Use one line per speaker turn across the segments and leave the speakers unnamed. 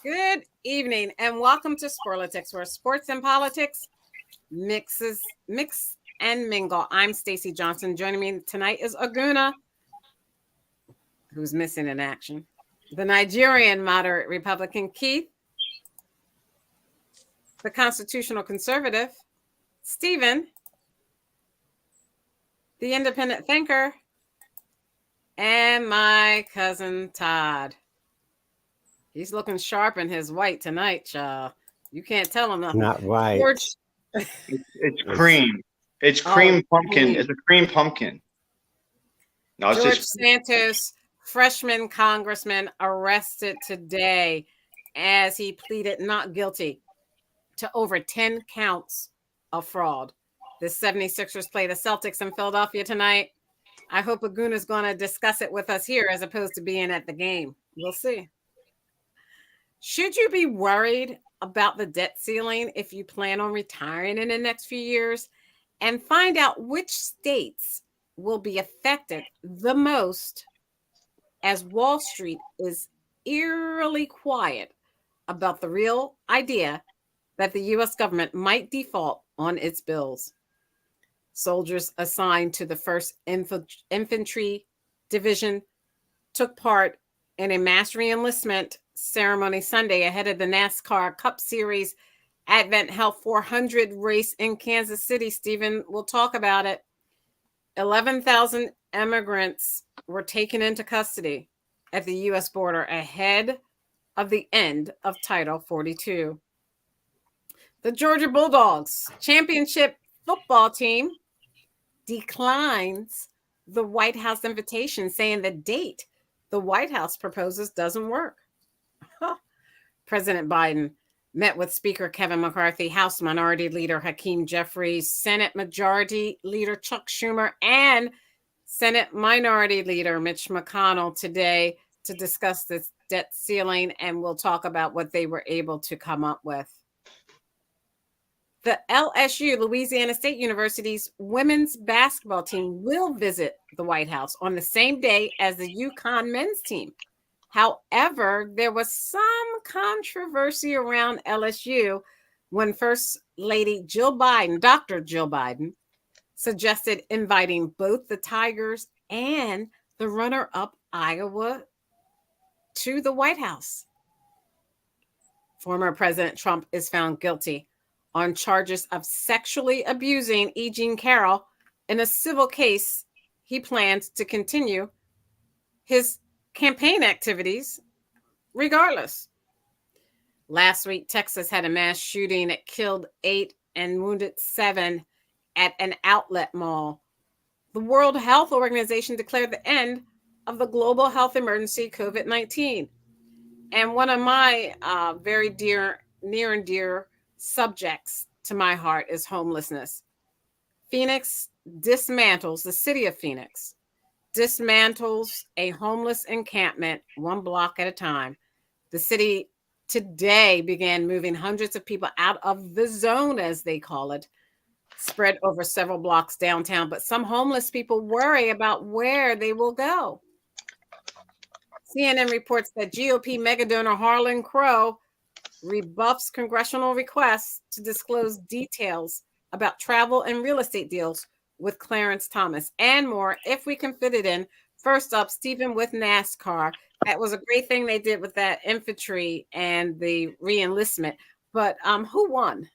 Good evening and welcome to Sporlitics, where sports and politics mix and mingle. I'm Stacey Johnson. Joining me tonight is Aguna, who's missing in action. The Nigerian moderate Republican Keith. The constitutional conservative Stephen. The independent thinker. And my cousin Todd. He's looking sharp in his white tonight, child. You can't tell him nothing.
Not white.
It's cream. It's cream pumpkin. It's a cream pumpkin.
No, it's George Santos, freshman congressman, arrested today as he pleaded not guilty to over 10 counts of fraud. The 76ers play the Celtics in Philadelphia tonight. I hope Aguna's going to discuss it with us here as opposed to being at the game. We'll see. Should you be worried about the debt ceiling if you plan on retiring in the next few years? And find out which states will be affected the most as Wall Street is eerily quiet about the real idea that the U.S. government might default on its bills. Soldiers assigned to the 1st Infantry Division took part in a mass reenlistment ceremony Sunday ahead of the NASCAR Cup Series Advent Health 400 race in Kansas City. Stephen will talk about it. 11,000 immigrants were taken into custody at the U.S. border ahead of the end of Title 42. The Georgia Bulldogs championship football team declines the White House invitation, saying the date the White House proposes doesn't work. President Biden met with Speaker Kevin McCarthy, House Minority Leader Hakeem Jeffries, Senate Majority Leader Chuck Schumer, and Senate Minority Leader Mitch McConnell today to discuss this debt ceiling, and we'll talk about what they were able to come up with. The LSU, Louisiana State University's women's basketball team will visit the White House on the same day as the UConn men's team. However, there was some controversy around LSU when First Lady Jill Biden, Dr. Jill Biden, suggested inviting both the Tigers and the runner-up Iowa to the White House. Former President Trump is found guilty on charges of sexually abusing E. Jean Carroll in a civil case. He plans to continue his campaign activities regardless. Last week, Texas had a mass shooting that killed 8 and wounded 7 at an outlet mall. The World Health Organization declared the end of the global health emergency, COVID-19. And one of my very near and dear subjects to my heart is homelessness. Phoenix dismantles, the city of Phoenix dismantles a homeless encampment 1 block at a time. The city today began moving hundreds of people out of the zone, as they call it, spread over several blocks downtown. But some homeless people worry about where they will go. CNN reports that GOP megadonor Harlan Crow rebuffs congressional requests to disclose details about travel and real estate deals with Clarence Thomas and more, if we can fit it in. First up, Stephen, with NASCAR. That was a great thing they did with that infantry and the re-enlistment. But who won?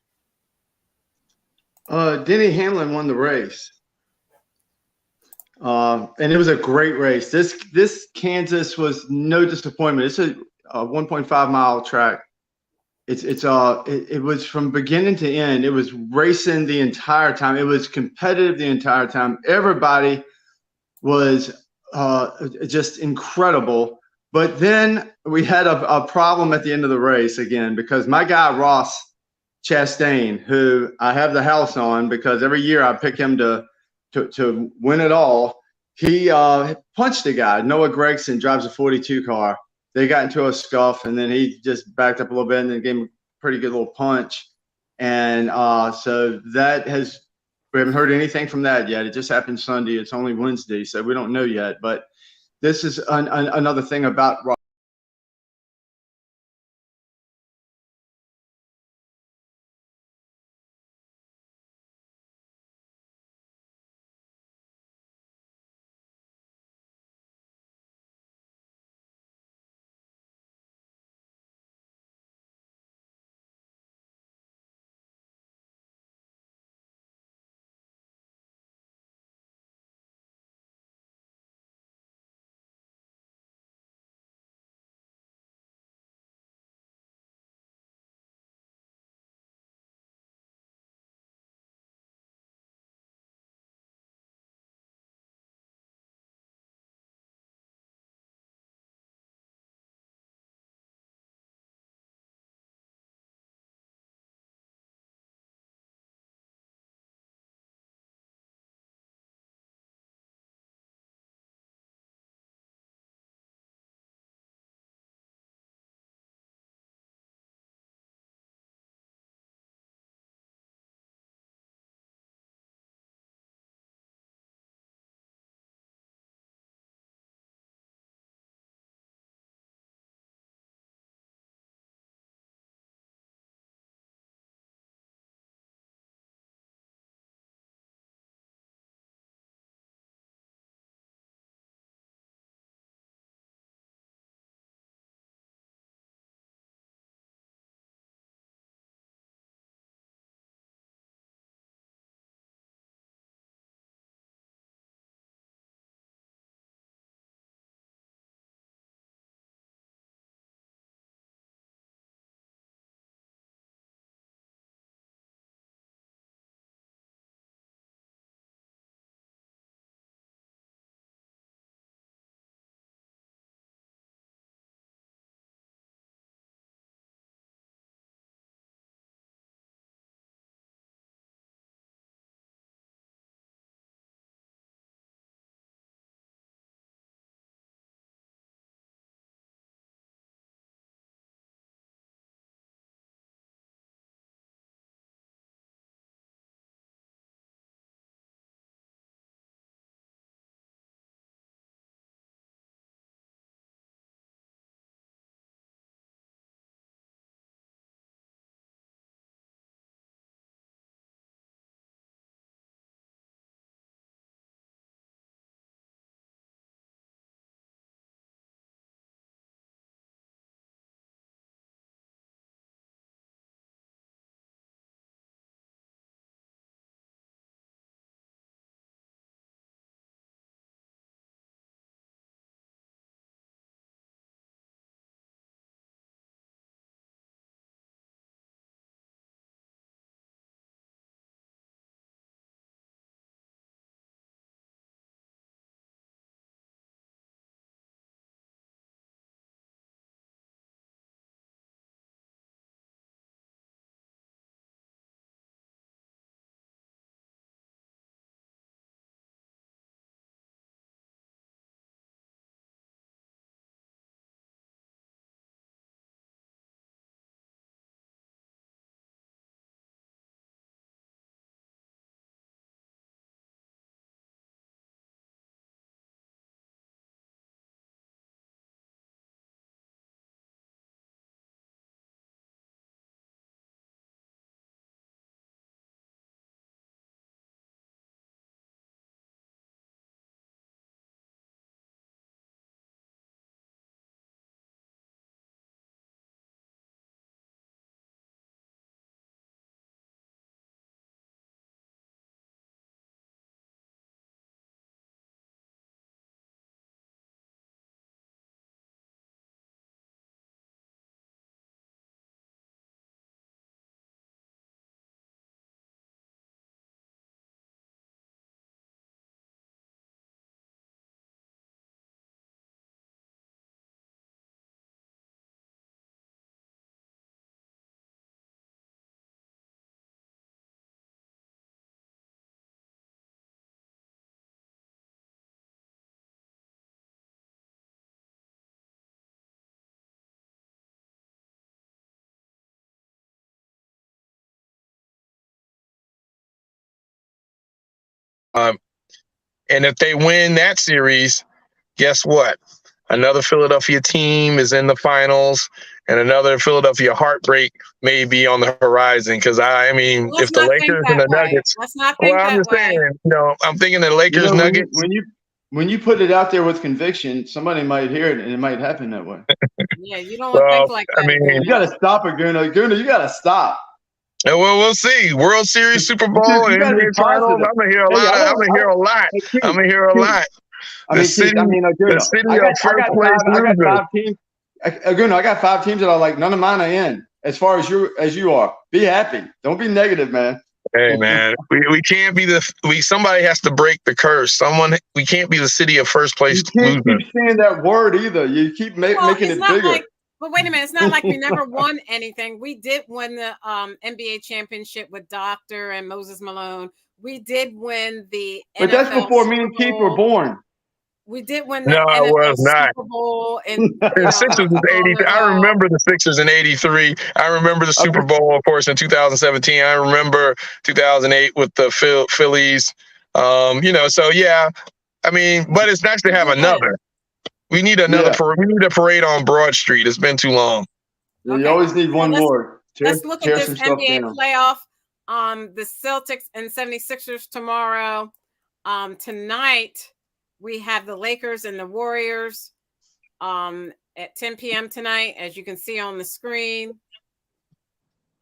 Denny Hamlin won the race. And it was a great race. This Kansas was no disappointment. It's a 1.5 mile track. It was from beginning to end. It was racing the entire time. It was competitive the entire time. Everybody was just incredible. But then we had a problem at the end of the race again, because my guy Ross Chastain, who I have the house on because every year I pick him to win it all, he punched a guy. Noah Gregson drives a 42 car. They got into a scuff, and then he just backed up a little bit and then gave him a pretty good little punch. And so we haven't heard anything from that yet. It just happened Sunday. It's only Wednesday, so we don't know yet. But this is another thing about
And if they win that series, guess what? Another Philadelphia team is in the finals, and another Philadelphia heartbreak may be on the horizon. Because I mean,
Let's
if the
not think
Lakers and
that
the
way.
Nuggets,
Let's not
well,
think
I'm
that
just saying,
way.
I'm thinking the Lakers,
You know,
Nuggets.
when you put it out there with conviction, somebody might hear it, and it might happen that way.
Yeah, you don't want to think like that.
I mean,
You got to stop it, Guna. Guna, you got to stop.
Well, we'll see. World Series, Super Bowl,
You
and
got to be
NBA Finals.
positive.
I'm gonna hear a
Hey,
lot. I'm gonna hear a lot.
Hey,
I'm gonna hear a lot. The city
Guna,
of first place
I got
losers.
5 teams. Guna, I got 5 teams that are like none of mine are in. As far as you are, be happy. Don't be negative, man.
Hey, man, we can't be somebody has to break the curse. We can't be the city of first place
You can't
losers.
keep saying that word either. You keep making it bigger.
But wait a minute, it's not like we never won anything. We did win the NBA championship with Doctor and Moses Malone. We did win the
But
NFL
that's before me
Super
and Keith
Bowl.
were born.
We did win the
No, it
NFL
was not.
Super Bowl, and
The Sixers was 83. I remember the Sixers in 83. I remember the Super Bowl, of course, in 2017. I remember 2008 with the Phillies. So yeah. I mean, but it's nice to have another. We need another. We need a parade on Broad Street. It's been too long.
You always need one more.
Let's look at this NBA playoff. The Celtics and 76ers tomorrow. Tonight we have the Lakers and the Warriors at 10 p.m. tonight, as you can see on the screen.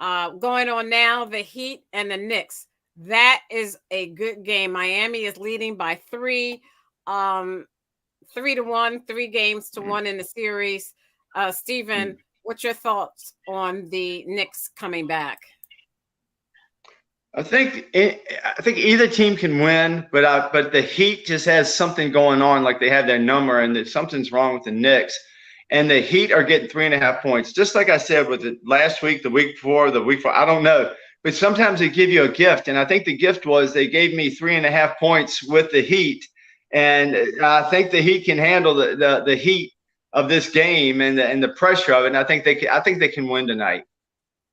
Going on now, the Heat and the Knicks. That is a good game. Miami is leading by 3. 3-1, 3 games to 1 in the series. Stephen, what's your thoughts on the Knicks coming back?
I think either team can win, but the Heat just has something going on, like they have their number, and that something's wrong with the Knicks. And the Heat are getting 3.5 points, just like I said with it last week, the week before, I don't know. But sometimes they give you a gift, and I think the gift was they gave me 3.5 points with the Heat. And I think the Heat can handle the heat of this game and the pressure of it. And I think they can win tonight.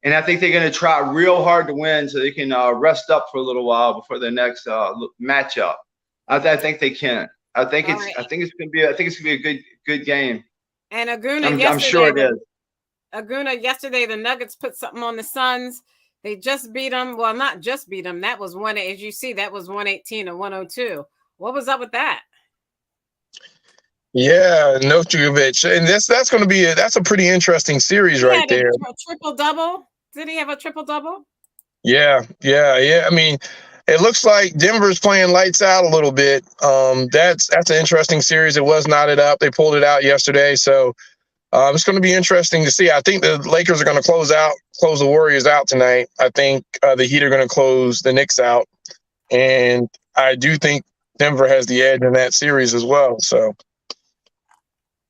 And I think they're going to try real hard to win so they can rest up for a little while before the next matchup. I think they can. I think it's going to be a good game.
And Aguna,
I'm sure it is.
Aguna, yesterday the Nuggets put something on the Suns. They just beat them. Well, not just beat them. That was as you see, that was 118 to 102. What was up with that?
Yeah, Novakovic, and that's going to be that's a pretty interesting series right there.
A triple double? Did he have a triple double?
Yeah. I mean, it looks like Denver's playing lights out a little bit. That's an interesting series. It was knotted up. They pulled it out yesterday, so it's going to be interesting to see. I think the Lakers are going to close the Warriors out tonight. I think the Heat are going to close the Knicks out, and I do think Denver has the edge in that series as well. So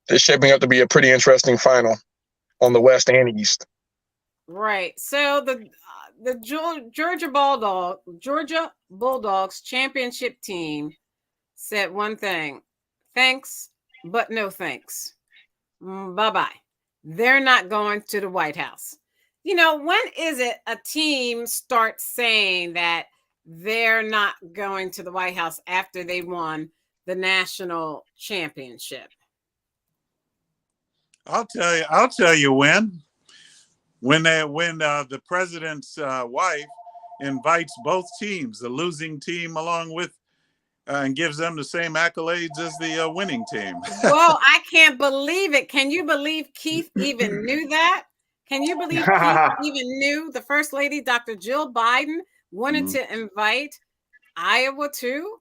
it's shaping up to be a pretty interesting final on the West and East.
Right. So the Georgia Bulldogs championship team said one thing: thanks, but no thanks. Bye-bye. They're not going to the White House. When is it a team starts saying that they're not going to the White House after they won the national championship?
I'll tell you when the president's wife invites both teams, the losing team along with, and gives them the same accolades as the winning team.
Well, I can't believe it. Can you believe Keith even knew that? Can you believe Keith even knew the First Lady, Dr. Jill Biden, wanted to invite Iowa too?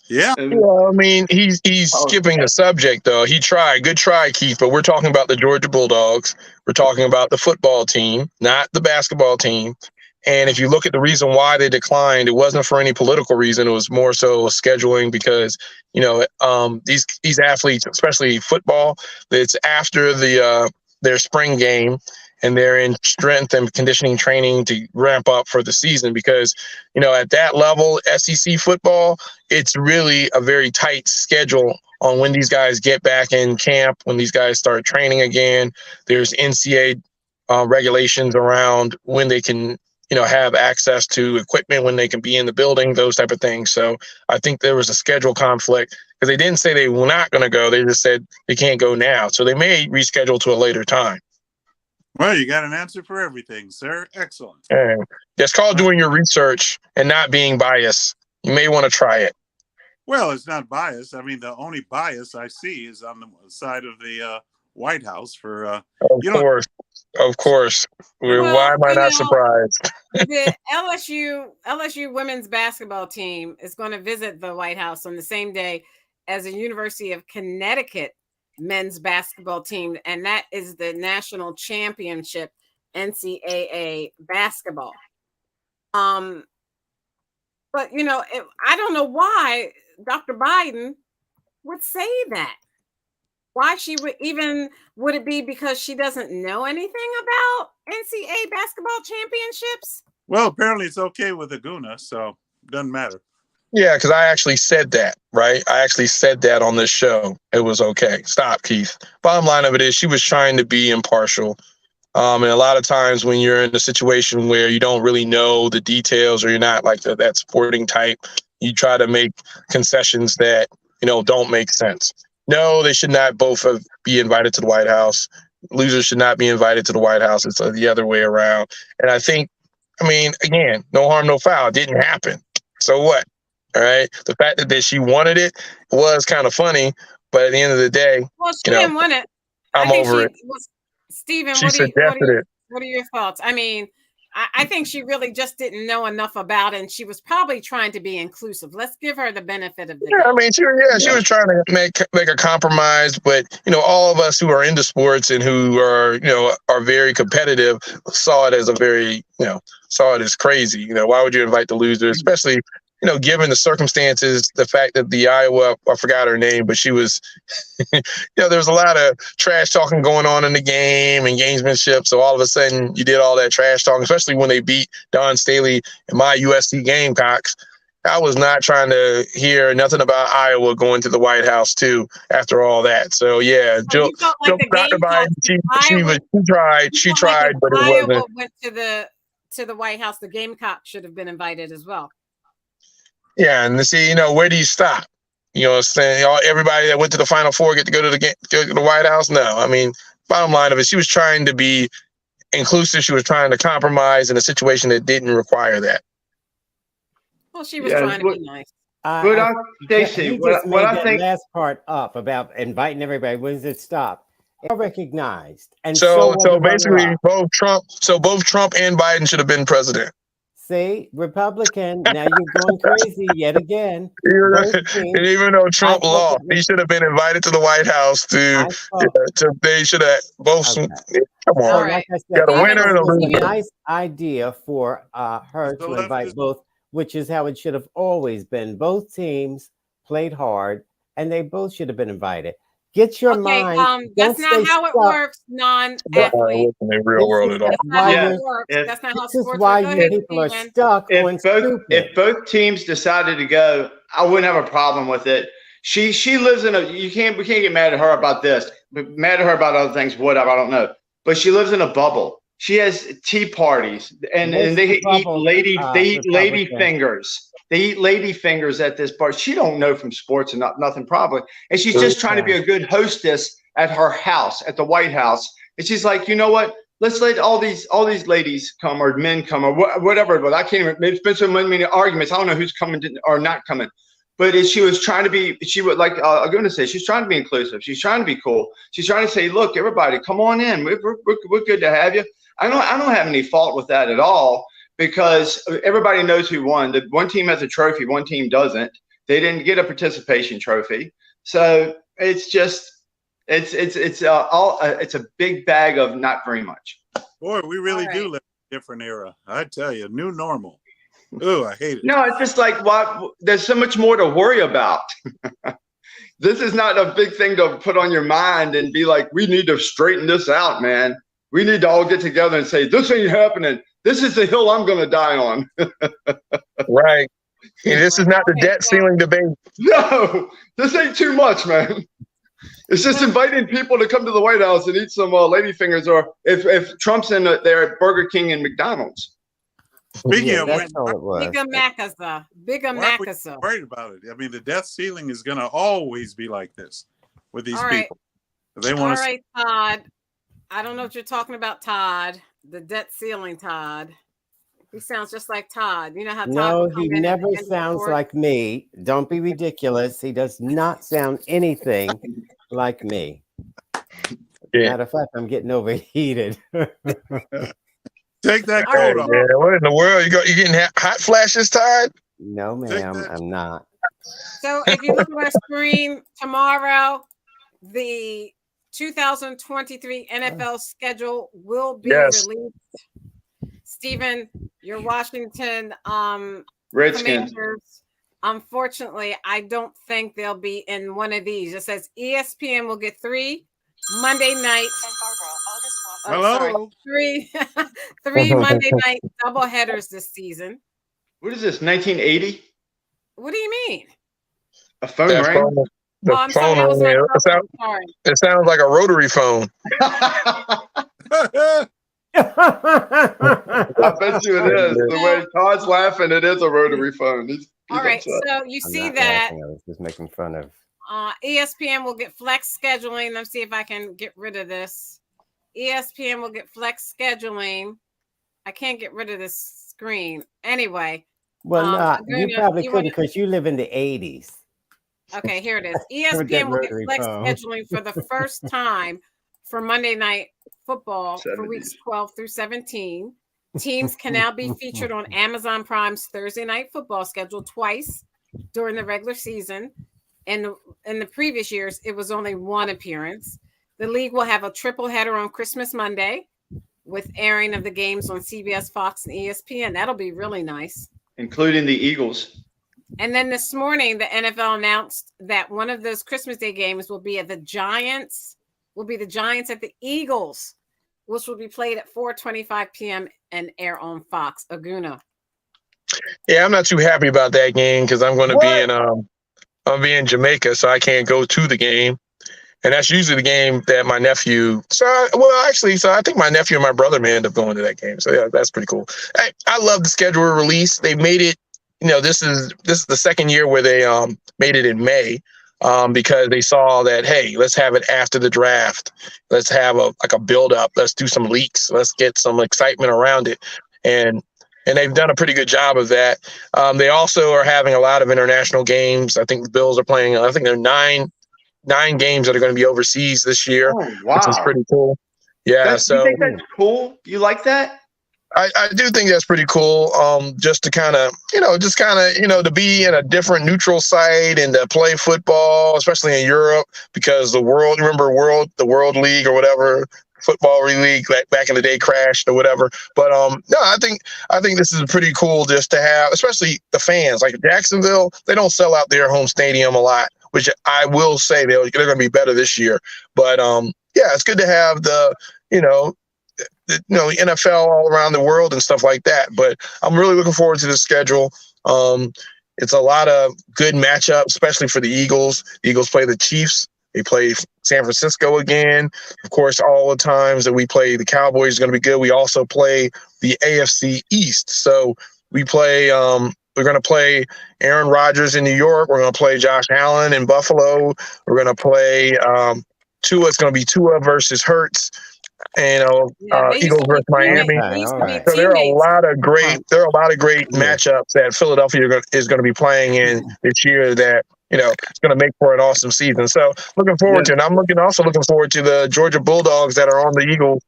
Yeah.
I mean, he's skipping the subject, though. He tried. Good try, Keith. But we're talking about the Georgia Bulldogs. We're talking about the football team, not the basketball team. And if you look at the reason why they declined, it wasn't for any political reason. It was more so scheduling because, these athletes, especially football, it's after their spring game. And they're in strength and conditioning training to ramp up for the season because, at that level, SEC football, it's really a very tight schedule on when these guys get back in camp, when these guys start training again. There's NCAA regulations around when they can have access to equipment when they can be in the building, those type of things. So I think there was a schedule conflict because they didn't say they were not going to go. They just said they can't go now. So they may reschedule to a later time.
Well, you got an answer for everything, sir. Excellent.
And it's called doing your research and not being biased. You may want to try it.
Well, it's not biased. I mean, the only bias I see is on the side of the White House for. Of
course.
Well,
why am I not surprised?
The LSU women's basketball team is going to visit the White House on the same day as the University of Connecticut men's basketball team, and that is the national championship NCAA basketball. But I don't know why Dr. Biden would say that. Why she would it be because she doesn't know anything about NCAA basketball championships?
Well, apparently it's okay with Aguna, so it doesn't matter.
Yeah, because I actually said that, right? I actually said that on this show. It was okay. Stop, Keith. Bottom line of it is she was trying to be impartial. And a lot of times when you're in a situation where you don't really know the details or you're not like that sporting type, you try to make concessions that, don't make sense. No, they should not both be invited to the White House. Losers should not be invited to the White House. It's the other way around. And I think, again, no harm, no foul. It didn't happen. So what? All right. The fact that she wanted it was kind of funny, but at the end of the day,
well, she didn't want it.
I'm over it.
Stephen,
she suggested it.
What are your thoughts? I think she really just didn't know enough about it, and she was probably trying to be inclusive. Let's give her the benefit of the doubt.
She was trying to make a compromise, but all of us who are into sports and who are very competitive saw it as crazy. Why would you invite the loser, especially given the circumstances, the fact that the Iowa, I forgot her name, but she was, there was a lot of trash talking going on in the game and gamesmanship. So all of a sudden you did all that trash talking, especially when they beat Don Staley and my USC Gamecocks. I was not trying to hear nothing about Iowa going to the White House too after all that. So yeah, Jill, Dr. Biden, she tried, but it wasn't.
Iowa went to the White House. The Gamecocks should have been invited as well.
Yeah, and see, where do you stop? Everybody that went to the Final Four get to go to the White House? No. Bottom line of it, she was trying to be inclusive. She was trying to compromise in a situation that didn't require that.
Well, she was trying to be nice.
Stacey,
what I think last part up about inviting everybody. When does it stop? It's recognized, and
so basically, both Trump and Biden should have been president.
See, Republican, now you're going crazy yet again.
And even though Trump lost, he should have been invited to the White House they should have both. Okay. Come on.
Like I said,
got a winner and a loser.
A nice idea for her to invite both, which is how it should have always been. Both teams played hard, and they both should have been invited. Get your mind.
That's not how it works, non-athlete.
In the real world at all.
That's not how sports works. This is why
you people are stuck.
If both teams decided to go, I wouldn't have a problem with it. She lives in we can't get mad at her about this, but mad at her about other things, whatever, I don't know. But she lives in a bubble. She has tea parties and they eat lady fingers. They eat lady fingers at this bar. She don't know from sports and nothing probably. And she's just trying to be a good hostess at her house, at the White House. And she's like, you know what? Let's let all these ladies come or men come or whatever. But I can't even. It's been so many arguments. I don't know who's coming or not coming. But she was trying to be. She would like. I'm going to say she's trying to be inclusive. She's trying to be cool. She's trying to say, look, everybody, come on in. We're good to have you. I don't have any fault with that at all. Because everybody knows who won. The one team has a trophy, one team doesn't. They didn't get a participation trophy, so it's a big bag of not very much.
Boy, we really do live in a different era. I tell you, new normal. Oh, I hate it.
No, it's just like what. There's so much more to worry about. This is not a big thing to put on your mind and be like, we need to straighten this out, man. We need to all get together and say, this ain't happening. This is the hill I'm going to die on.
Right. And this is not the debt ceiling debate.
No, this ain't too much, man. It's just inviting people to come to the White House and eat some lady fingers, or if Trump's in there at Burger King and McDonald's.
Speaking of
that's
which,
all it was.
Bigger Macasa. Bigger
why are we
Macasa.
worried about it? I mean, the death ceiling is going to always be like this with these people. They want
All right, Todd. I don't know what you're talking about, Todd. The debt ceiling, Todd. He sounds just like Todd. You know how Todd
No, he never sounds like me. Don't be ridiculous. He does not sound anything like me.
Yeah.
Matter of fact, I'm getting overheated.
Take that coat off.
Yeah, what in the world? You getting hot flashes, Todd?
No, ma'am, I'm not.
So if you look at our screen tomorrow, the 2023 NFL schedule will be released. Stephen, your Washington
Redskins.
Commanders, unfortunately, I don't think they'll be in one of these. It says ESPN will get 3 Monday night.
Hello.
Three Monday night doubleheaders this season.
What is this, 1980?
What do you mean?
A phone
That
ring?
phone, the
I'm
phone
sorry, that was my
on there.
phone. Sorry.
It sounds like a rotary phone.
I bet you it is. The way Todd's laughing, it is a rotary phone. He's
All right,
upset.
so you
I'm
see
not
that
laughing. I was just making fun of.
ESPN will get flex scheduling. Let's see if I can get rid of this. ESPN will get flex scheduling. I can't get rid of this screen. Anyway.
Well, no, you probably couldn't because you live in the 80s.
Okay, here it is. ESPN will get flex scheduling for the first time for Monday Night Football for weeks 12 through 17. Teams can now be featured on Amazon Prime's Thursday Night Football schedule twice during the regular season. In the previous years, it was only one appearance. The league will have a triple header on Christmas Monday with airing of the games on CBS, Fox, and ESPN. That'll be really nice. Including the Eagles. And then this morning, the NFL announced that one of those Christmas Day games will be at the Giants at the Eagles, which will be played at 4:25 p.m. and air on Fox. Aguna.
Yeah, I'm not too happy about that game because I'm going to be in I'll be in Jamaica, so I can't go to the game. And that's usually the game that my nephew. So I think my nephew and my brother may end up going to that game. So yeah, that's pretty cool. I love the schedule release. They made it. This is the second year where they made it in May because they saw that, hey, let's have it after the draft. Let's have a build up. Let's do some leaks. Let's get some excitement around it. And they've done a pretty good job of that. They also are having a lot of international games. I think the Bills are playing. I think there are nine games that are going to be overseas this year, which is pretty cool. Yeah,
you think that's cool? You like that?
I do think that's pretty cool. Just to kind of, to be in a different neutral site and to play football, especially in Europe, because the World League or whatever, football league back in the day crashed or whatever. But no, I think this is pretty cool just to have, especially the fans. Like Jacksonville, they don't sell out their home stadium a lot, which I will say they're going to be better this year. But yeah, it's good to have the NFL all around the world and stuff like that. But I'm really looking forward to the schedule. It's a lot of good matchups, especially for the Eagles. The Eagles play the Chiefs. They play San Francisco again. Of course, all the times that we play the Cowboys is going to be good. We also play the AFC East. So we play we're going to play Aaron Rodgers in New York. We're going to play Josh Allen in Buffalo. We're going to play Tua. It's going to be Tua versus Hurts. Eagles versus Miami. So there are a lot of great matchups that Philadelphia is going to be playing in this year that it's going to make for an awesome season. So looking forward to it. And I'm also looking forward to the Georgia Bulldogs that are on the Eagles.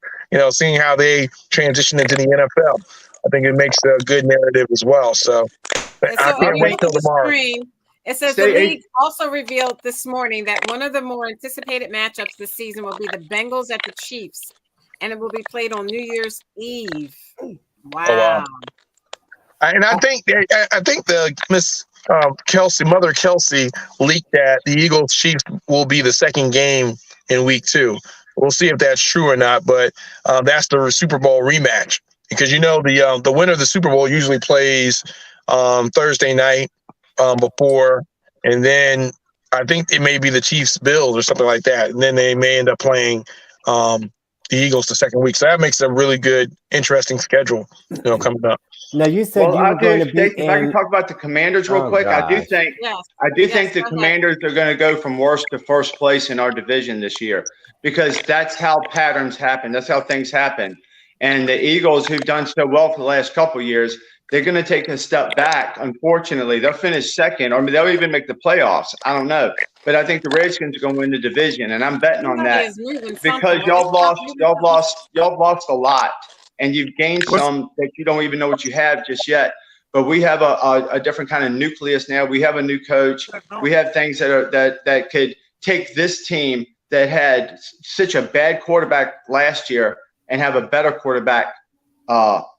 Seeing how they transition into the NFL. I think it makes a good narrative as well. So I can't wait till tomorrow.
It says the league also revealed this morning that one of the more anticipated matchups this season will be the Bengals at the Chiefs, and it will be played on New Year's Eve. Wow!
Oh, wow. And I think the Miss Mother Kelsey leaked that the Eagles Chiefs will be the second game in week 2. We'll see if that's true or not, but that's the Super Bowl rematch because the winner of the Super Bowl usually plays Thursday night. Before, and then I think it may be the Chiefs Bills or something like that, and then they may end up playing the Eagles the second week. So that makes a really good, interesting schedule, coming up.
Now you said you were going to be
if I can talk about the Commanders real quick,
gosh.
I do think the Commanders are going to go from worst to first place in our division this year, because that's how patterns happen. That's how things happen. And the Eagles, who've done so well for the last couple of years, they're going to take a step back. Unfortunately, they'll finish second, or they'll even make the playoffs. I don't know, but I think the Redskins are going to win the division, and I'm betting on that because y'all lost a lot, and you've gained some that you don't even know what you have just yet. But we have a different kind of nucleus now. We have a new coach. We have things that could take this team that had such a bad quarterback last year and have a better quarterback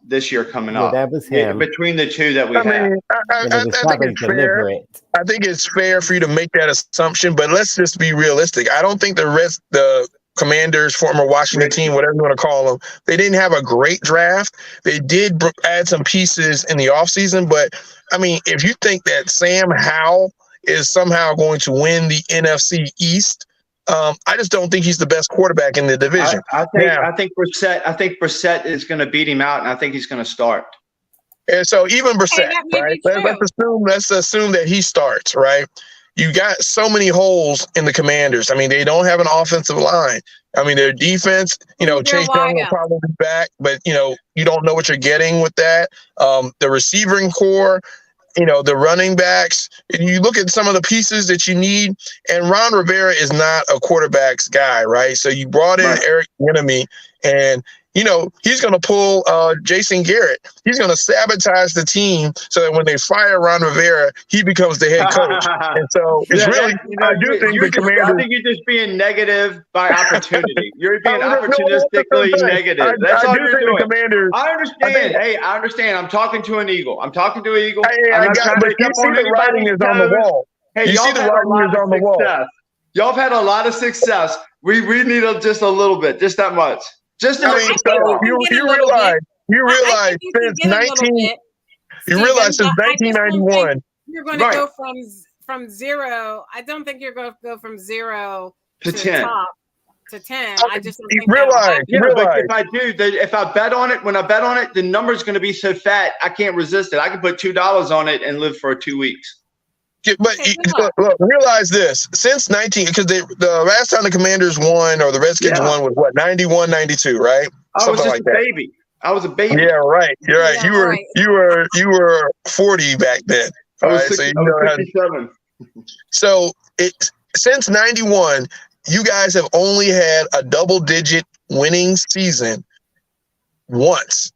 this year coming up.
That was him.
Between the two that we have.
I think it's fair. I think it's fair for you to make that assumption, but let's just be realistic. I don't think the Commanders, former Washington team, whatever you want to call them, they didn't have a great draft. They did add some pieces in the offseason, but I mean, if you think that Sam Howell is somehow going to win the NFC East, I just don't think he's the best quarterback in the division.
I think Brissett is going to beat him out, and I think he's going to start.
And so even Brissett, right? Let's assume that he starts, right? You got so many holes in the Commanders. I mean, they don't have an offensive line. I mean, their defense, Chase Young will probably be back, but, you don't know what you're getting with that. The receiving core, the running backs, and you look at some of the pieces that you need, and Ron Rivera is not a quarterback's guy, right? So you brought in Eric Bieniemy, and he's going to pull Jason Garrett. He's going to sabotage the team so that when they fire Ron Rivera, he becomes the head coach. And so it's I do think the Commanders.
I think you're just being negative by opportunity. You're being opportunistically negative. That's all you're doing. I understand. I understand. I'm talking to an Eagle. But you see the writing is on the wall. Hey, y'all have a lot of success. Y'all have had a lot of success. We need just a little bit, just that much. Just to make
you realize since 1991
you're going to go from zero. I don't think you're going to go from 0 to 10. Top to 10. I just don't think
realize.
But if I bet on it, when I bet on it, the number's going to be so fat I can't resist it. I can put $2 on it and live for 2 weeks.
But look, realize this: since because the last time the Commanders won or the Redskins won was what, 91, 92, right?
I was just a baby. I was a baby.
Yeah, right. You're right. Yeah, you were 40 back then.
I was 57.
So since 91, you guys have only had a double-digit winning season once.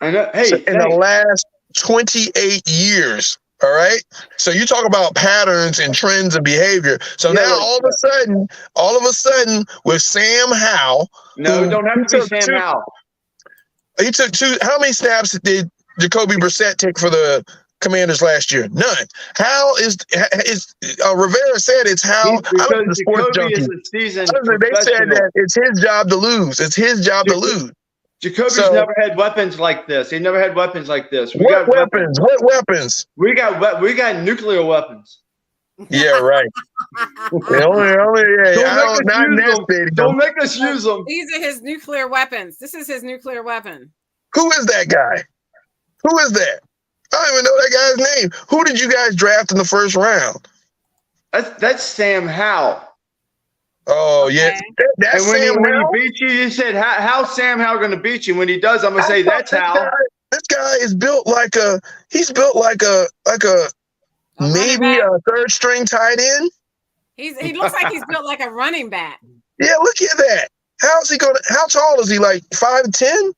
I know. Hey,
in the last 28 years. All right. So you talk about patterns and trends and behavior. So now all of a sudden with Sam Howell.
No, don't have to be Sam Howell.
He took how many snaps did Jacoby Brissett take for the Commanders last year? None. How is Rivera said it's how
because Jacoby is a seasoned professional.
They said that it's his job to lose. It's his job to lose.
Jacoby's never had weapons like this. He never had weapons like this.
What weapons? What weapons?
We got nuclear weapons.
Yeah, right. Don't
make us use them.
These are his nuclear weapons. This is his nuclear weapon.
Who is that guy? Who is that? I don't even know that guy's name. Who did you guys draft in the first round?
That's Sam Howell.
Oh, yeah. That's
and
Sam
when he beat you said, how's Sam Howell going to beat you? When he does, I'm going to say, that's how.
This guy is built like a maybe a third string tight end.
He looks like he's built like a running back.
Yeah, look at that. How tall is he? Like 5'10"?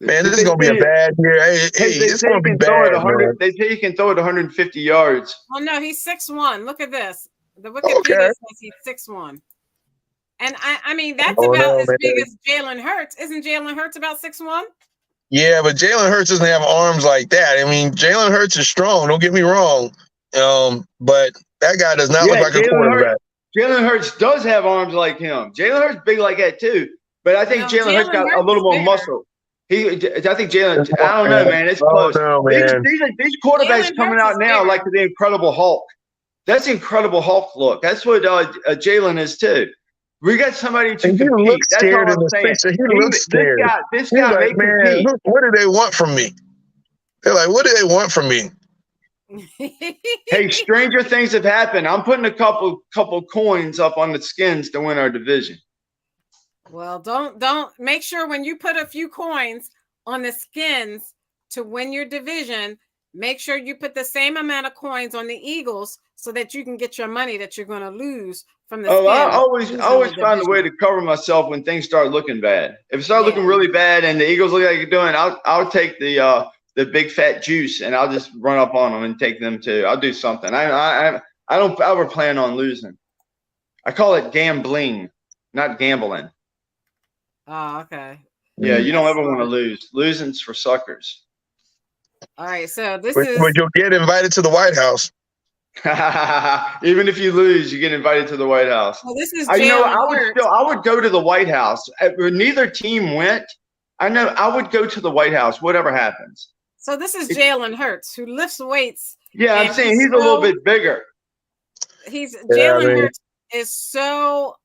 Man, this is going to be a bad year. Hey, it's going to be bad.
They say he can throw it 150 yards.
Oh, no, he's 6'1". Look at this. The Wikipedia says he's 6'1". And I mean, that's about as big as Jalen Hurts. Isn't Jalen Hurts about 6'1"?
Yeah, but Jalen Hurts doesn't have arms like that. I mean, Jalen Hurts is strong. Don't get me wrong. But that guy does not look like a quarterback.
Jalen Hurts does have arms like him. Jalen Hurts big like that too. But I think Jalen Hurts got a little more muscle. I think Jalen. I don't know, man. It's close. These quarterbacks coming out now like the Incredible Hulk. That's Incredible Hulk look. That's what Jalen is too. We got somebody to compete. That's all I'm saying.
He looks scared.
This guy may compete.
What do they want from me? They're like, what do they want from me?
Hey, stranger things have happened. I'm putting a couple coins up on the Skins to win our division.
Well, don't make sure when you put a few coins on the Skins to win your division, make sure you put the same amount of coins on the Eagles so that you can get your money that you're going to lose from the Skins.
I always find a way to cover myself when things start looking bad. If it starts looking really bad and the Eagles look like you're doing, I'll take the big fat juice and I'll just run up on them and take them too. I'll do something. I don't ever plan on losing. I call it gambling, not gambling.
Oh, okay.
Yeah, you don't ever want to lose. Losing's for suckers.
All right, so this
But you'll get invited to the White House.
Even if you lose, you get invited to the White House.
Well, this is
I would go to the White House. Neither team went. I know I would go to the White House, whatever happens.
So this is Jalen Hurts, who lifts weights.
Yeah, I'm saying he's a little bit bigger.
Jalen Hurts is so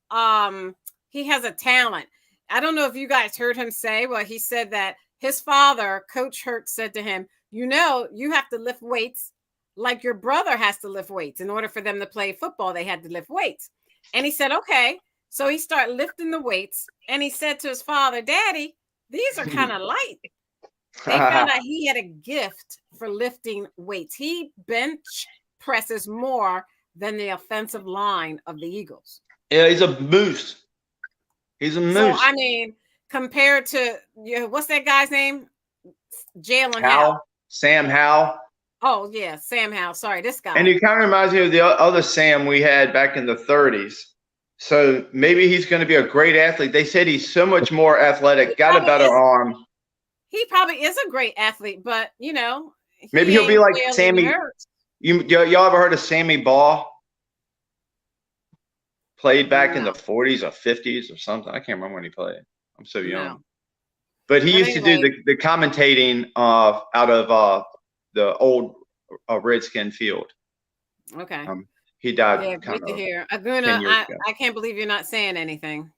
he has a talent. I don't know if you guys heard him say, well, he said that his father, Coach Hurts, said to him, you have to lift weights like your brother has to lift weights. In order for them to play football, they had to lift weights. And he said, okay. So he started lifting the weights. And he said to his father, Daddy, these are kind of light. They found out he had a gift for lifting weights. He bench presses more than the offensive line of the Eagles.
Yeah, he's a moose. He's a moose. So,
I mean, compared to, what's that guy's name? Jalen
Howell. Sam Howell.
Oh, yeah, Sam Howell. Sorry, this guy.
And he kind of reminds me of the other Sam we had back in the 30s. So maybe he's going to be a great athlete. They said he's so much more athletic, got a better arm.
He probably is a great athlete, but,
maybe he'll be like Sammy. Y'all ever heard of Sammy Baugh? Played back in the 40s or 50s or something. I can't remember when he played. I'm so young. No. But he used to do the commentating out of the old Redskin field.
Okay.
He died.
Yeah, great to hear. Aguna, I can't believe you're not saying anything.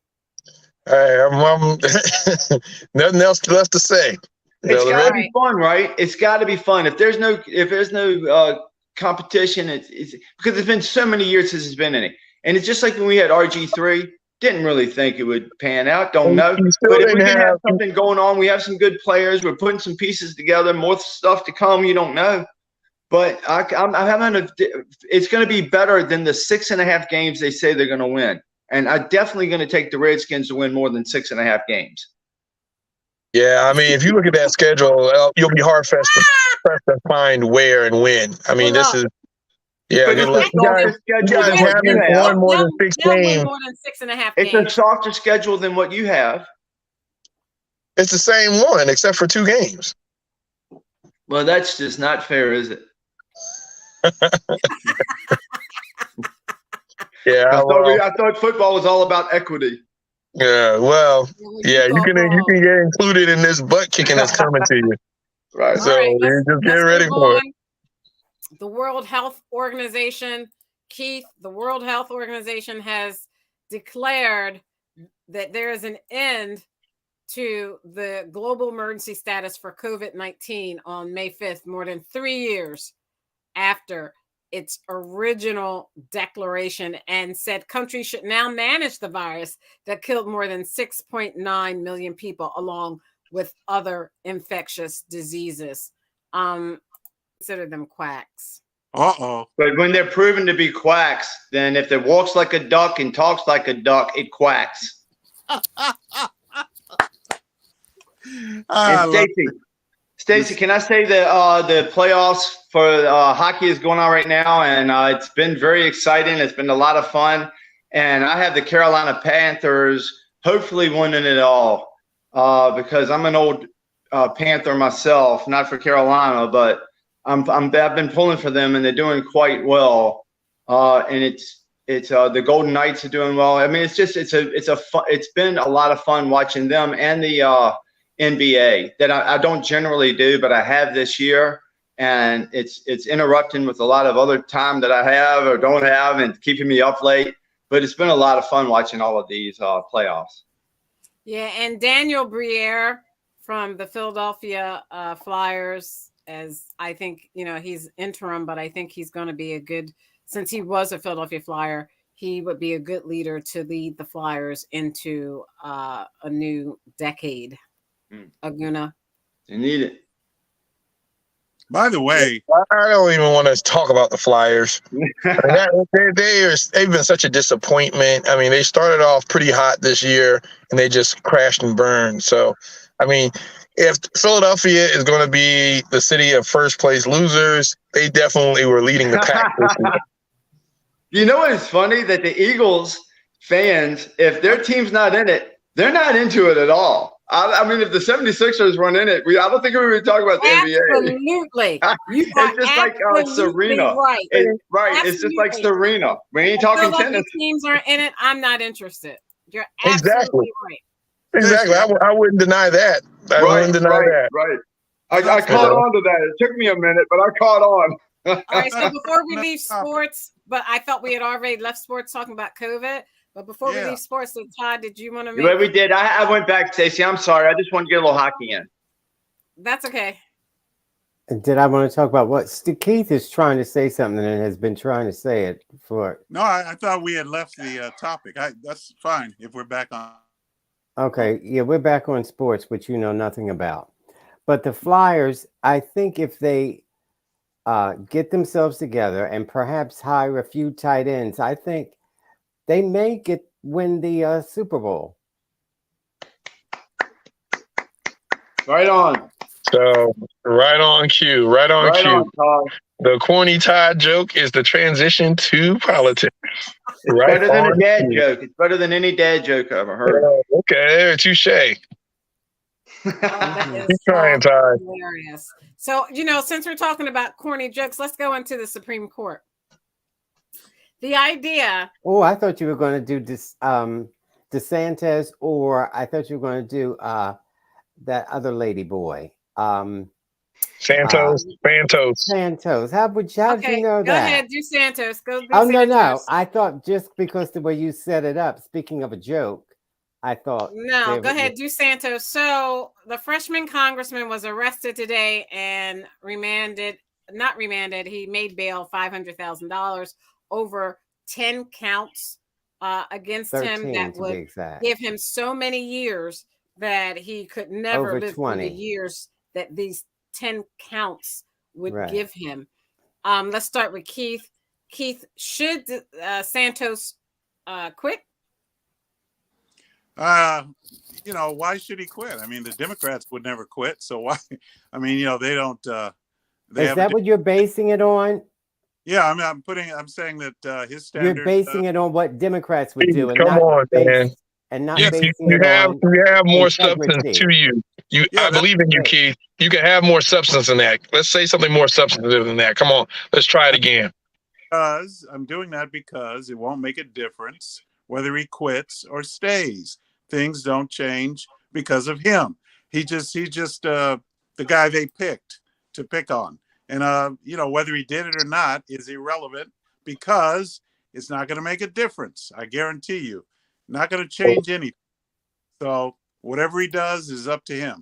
Hey, nothing else left to say.
It's got to be fun, right? It's got to be fun. If there's no competition, it's because it's been so many years since it's been any. And it's just like when we had RG3, didn't really think it would pan out. Don't know. But if we can have something going on, we have some good players. We're putting some pieces together, more stuff to come. You don't know. But it's going to be better than the 6.5 games they say they're going to win. And I'm definitely going to take the Redskins to win more than 6.5 games.
Yeah, I mean, if you look at that schedule, you'll be hard-pressed to find where and when. I mean, this is. Yeah,
you
guys haven't won more than 6 games.
More than 6.5
games. It's a softer schedule than what you have.
It's the same one, except for 2 games.
Well, that's just not fair, is it?
Yeah,
I thought football was all about equity.
Yeah, well, yeah, you can get included in this butt kicking that's coming to you. Right. So just get ready for it.
The World Health Organization, Keith, the World Health Organization has declared that there is an end to the global emergency status for COVID-19 on May 5th, more than 3 years after its original declaration, and said countries should now manage the virus that killed more than 6.9 million people, along with other infectious diseases. Consider them quacks.
Uh-oh.
But when they're proven to be quacks, then if it walks like a duck and talks like a duck, it quacks. Stacey, can I say the playoffs for hockey is going on right now, and it's been very exciting. It's been a lot of fun, and I have the Carolina Panthers hopefully winning it all because I'm an old Panther myself, not for Carolina, but I've been pulling for them, and they're doing quite well. And it's the Golden Knights are doing well. I mean, it's been a lot of fun watching them and the NBA that I don't generally do, but I have this year, and it's interrupting with a lot of other time that I have or don't have and keeping me up late. But it's been a lot of fun watching all of these playoffs.
Yeah, and Daniel Briere from the Philadelphia Flyers as I think, he's interim, but I think he's going to be a good, since he was a Philadelphia Flyer, he would be a good leader to lead the Flyers into a new decade. Aguna.
You need it.
By the way,
I don't even want to talk about the Flyers. They've been such a disappointment. I mean, they started off pretty hot this year, and they just crashed and burned. So, I mean, if Philadelphia is going to be the city of first place losers, they definitely were leading the pack this year.
You know what is funny? That the Eagles fans, if their team's not in it, they're not into it at all. I mean, if the 76ers weren't in it, I don't think we would talk about the NBA.
Absolutely.
It's just like Serena.
Right.
It's just like Serena. We ain't talking tennis.
Teams aren't in it. I'm not interested. You're absolutely right.
Exactly. I wouldn't deny that. I wouldn't deny that.
Right. I caught on to that. It took me a minute, but I caught on.
All right. So before we leave sports, but I thought we had already left sports talking about COVID. But before we leave sports, so Todd, did you want to make?
Yeah, we did. I went back, Stacey. I'm sorry. I just wanted to get a little hockey in.
That's okay.
Did I want to talk about what Keith is trying to say something and has been trying to say it for?
No, I thought we had left the topic. That's fine if we're back on.
Okay, yeah, we're back on sports, which you know nothing about. But the Flyers, I think if they get themselves together and perhaps hire a few tight ends, I think they may win the Super Bowl.
Right on.
So right on cue. Right on cue.
On,
the corny Todd joke is the transition to politics.
It's better than a dad joke. It's better than any dad joke I've ever heard.
Okay, touche.
Keep
trying, Todd.
Hilarious. So, since we're talking about corny jokes, let's go into the Supreme Court. The idea.
Oh, I thought you were going to do this, DeSantis, or I thought you were going to do that other lady boy.
Santos.
How did you know that?
Go ahead, do Santos. Go.
No. I thought just because the way you set it up, speaking of a joke, I thought.
No, go ahead, do Santos. So the freshman congressman was arrested today and not remanded. He made bail $500,000 over 10 counts against him that would give him so many years that he could never live through the years that these 10 counts would give him. Let's start with Keith. Keith, should Santos quit?
Why should he quit? I mean, the Democrats would never quit. So why? I mean, they don't.
Is that what you're basing it on?
Yeah, I mean, I'm saying that his standard.
You're basing it on what Democrats would do, and
come on, man.
And not
you have more substance to you. I believe in you, Keith. You can have more substance than that. Let's say something more substantive than that. Come on, let's try it again.
Because I'm doing that because it won't make a difference whether he quits or stays. Things don't change because of him. He's just the guy they picked to pick on. And, whether he did it or not is irrelevant because it's not going to make a difference. I guarantee you. Not going to change anything. So whatever he does is up to him.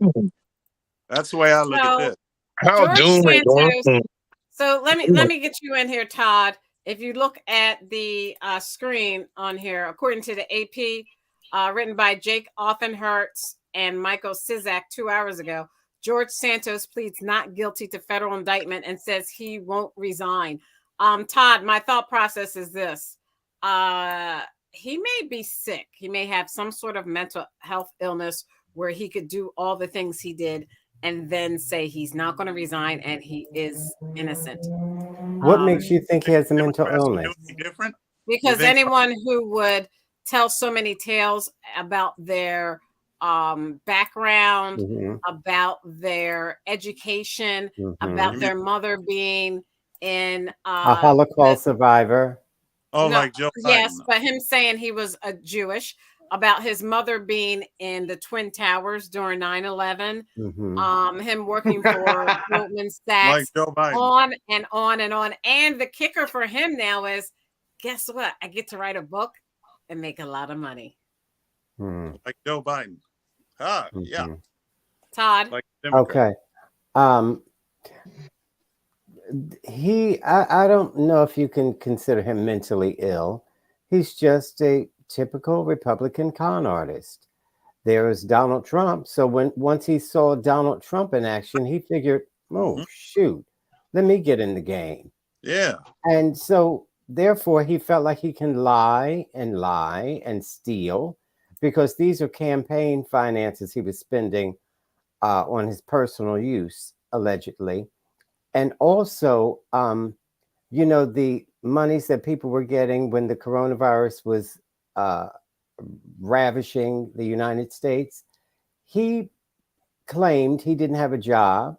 That's the way I look at this.
How doomed.
So let me get you in here, Todd. If you look at the screen on here, according to the AP, written by Jake Offenhertz and Michael Sizak 2 hours ago, George Santos pleads not guilty to federal indictment and says he won't resign. Todd, my thought process is this. He may be sick. He may have some sort of mental health illness where he could do all the things he did and then say he's not going to resign and he is innocent.
What makes you think he has a mental illness?
Because anyone who would tell so many tales about their background, about their education, about their mother being in
a Holocaust survivor.
Like Joe Biden.
Yes, but him saying he was a Jewish, about his mother being in the Twin Towers during 9/11, him working for Goldman Sachs,
like Joe Biden.
On and on and on. And the kicker for him now is, guess what? I get to write a book and make a lot of money.
Like Joe Biden. Yeah.
Todd.
Like
okay. I don't know if you can consider him mentally ill. He's just a typical Republican con artist. There is Donald Trump. So once he saw Donald Trump in action, he figured, oh, shoot, let me get in the game.
Yeah.
And so therefore he felt like he can lie and steal, because these are campaign finances he was spending on his personal use, allegedly. And also, the monies that people were getting when the coronavirus was ravishing the United States, he claimed he didn't have a job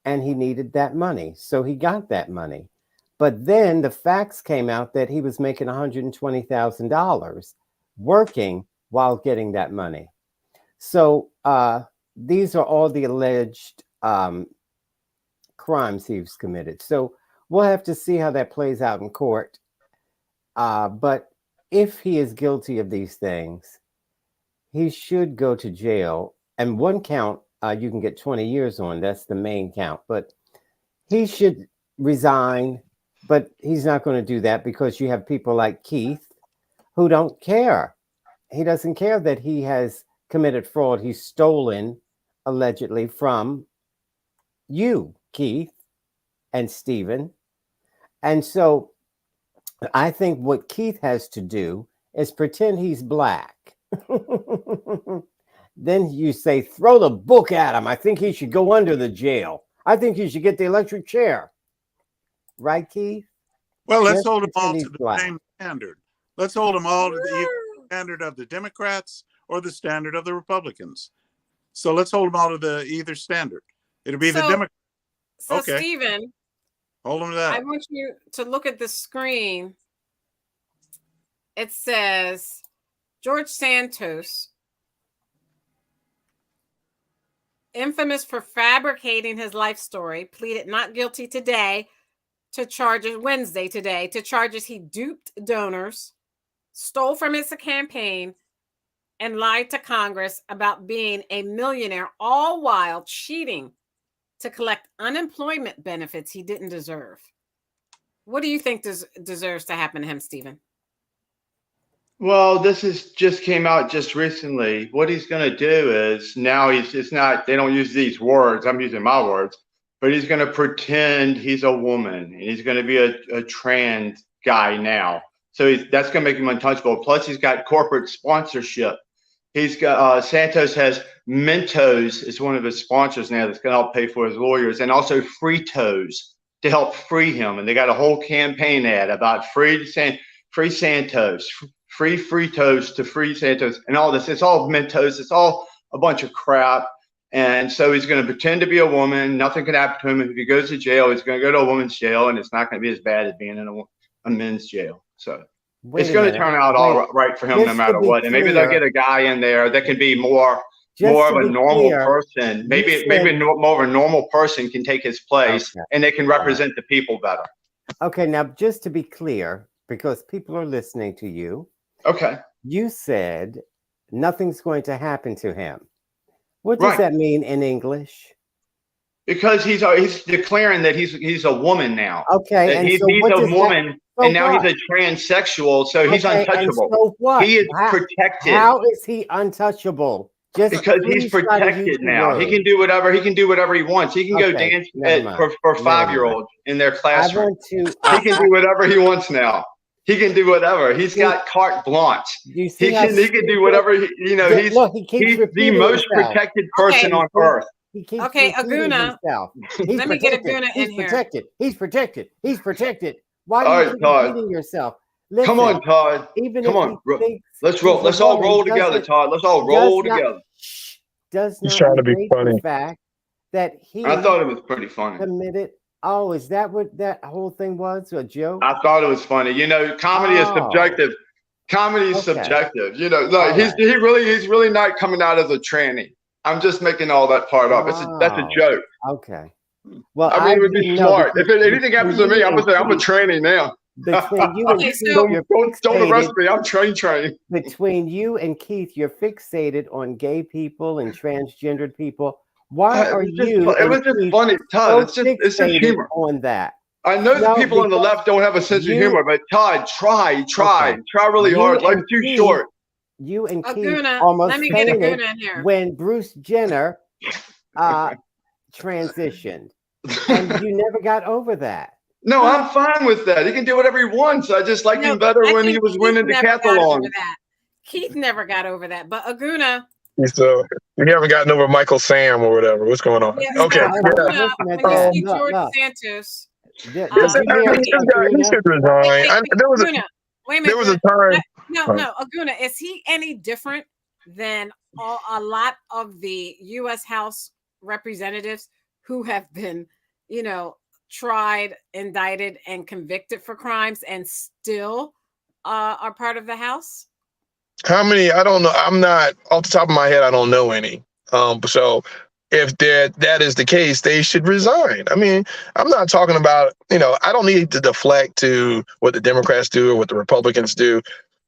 and he needed that money. So he got that money. But then the facts came out that he was making $120,000 working while getting that money. So these are all the alleged crimes he's committed. So we'll have to see how that plays out in court. But if he is guilty of these things, he should go to jail. And one count you can get 20 years on. That's the main count. But he should resign. But he's not going to do that, because you have people like Keith who don't care. He doesn't care that he has committed fraud. He's stolen, allegedly, from you, Keith and Stephen. And so I think what Keith has to do is pretend he's black. Then you say, throw the book at him. I think he should go under the jail. I think he should get the electric chair. Right, Keith?
Well, let's hold them all to the same standard. Let's hold them all to the standard of the Democrats or the standard of the Republicans. So let's hold them all to either standard. It'll be the Democrats.
So, okay. Stephen,
hold them to that.
I want you to look at the screen. It says George Santos, infamous for fabricating his life story, pleaded not guilty today to charges he duped donors, stole from his campaign, and lied to Congress about being a millionaire, all while cheating to collect unemployment benefits he didn't deserve. What do you think deserves to happen to him, Stephen?
Well, this just came out just recently. What he's going to do is, now it's not, they don't use these words, I'm using my words, but he's going to pretend he's a woman, and he's going to be a trans guy now. So that's going to make him untouchable. Plus, he's got corporate sponsorship. He's got Santos has Mentos is one of his sponsors now that's going to help pay for his lawyers, and also Fritos to help free him. And they got a whole campaign ad about free Santos, free Fritos to free Santos, and all this. It's all Mentos. It's all a bunch of crap. And so he's going to pretend to be a woman. Nothing can happen to him. If he goes to jail, he's going to go to a woman's jail, and it's not going to be as bad as being in a men's jail. So it's going to turn out all right for him no matter what. And maybe they'll get a guy in there that can be more of a normal person. Maybe more of a normal person can take his place, and they can represent the people better.
Okay, now just to be clear, because people are listening to you.
Okay.
You said nothing's going to happen to him. What does that mean in English?
Because he's declaring that he's a woman now.
Okay,
and he's a woman, and now he's a transsexual, so he's untouchable.
So what?
He is protected.
How is he untouchable?
Because he's protected now. He can do whatever. He can do whatever he wants. He can go dance for 5-year-olds in their classroom. He can do whatever he wants now. He can do whatever. He's got carte blanche. He can do whatever. He's the most protected person on earth.
Okay, Aguna. Let me get Aguna in here.
He's protected. Why are you repeating yourself?
Listen, come on, Todd. Come on. Let's roll. Let's all roll together, Todd. Let's all roll together.
He's
trying to be funny.
The fact that
I thought it was pretty funny.
Committed. Oh, is that what that whole thing was? A joke?
I thought it was funny. Comedy is subjective. Comedy is subjective. He's really not coming out as a tranny. I'm just making all that part up. That's a joke.
Okay. Well,
I mean, it would be smart. If anything happens to me, I'm gonna say I'm a tranny now.
Between you and Keith,
don't arrest me. I'm train.
Between you and Keith, you're fixated on gay people and transgendered people. Why are you?
It was just funny, Todd.
So
It's just humor
on that.
I know the people on the left don't have a sense of humor, but Todd, try really hard. Life's too short.
You and Keith
Aguna,
almost
let me get
fainted
Aguna in here.
when Bruce Jenner transitioned, and you never got over that.
No, I'm fine with that. He can do whatever he wants. I just liked him better when he was winning decathlon.
Keith never got over that, but Aguna.
So we haven't gotten over Michael Sam or whatever. What's going on?
Yeah,
Okay.
Aguna, when you see George Santos,
he should resign. There was a time.
No, Aguna, is he any different than a lot of the U.S. House representatives who have been, tried, indicted, and convicted for crimes and still are part of the House?
How many? I don't know. I'm not off the top of my head. I don't know any. So if that is the case, they should resign. I mean, I'm not talking about, I don't need to deflect to what the Democrats do or what the Republicans do.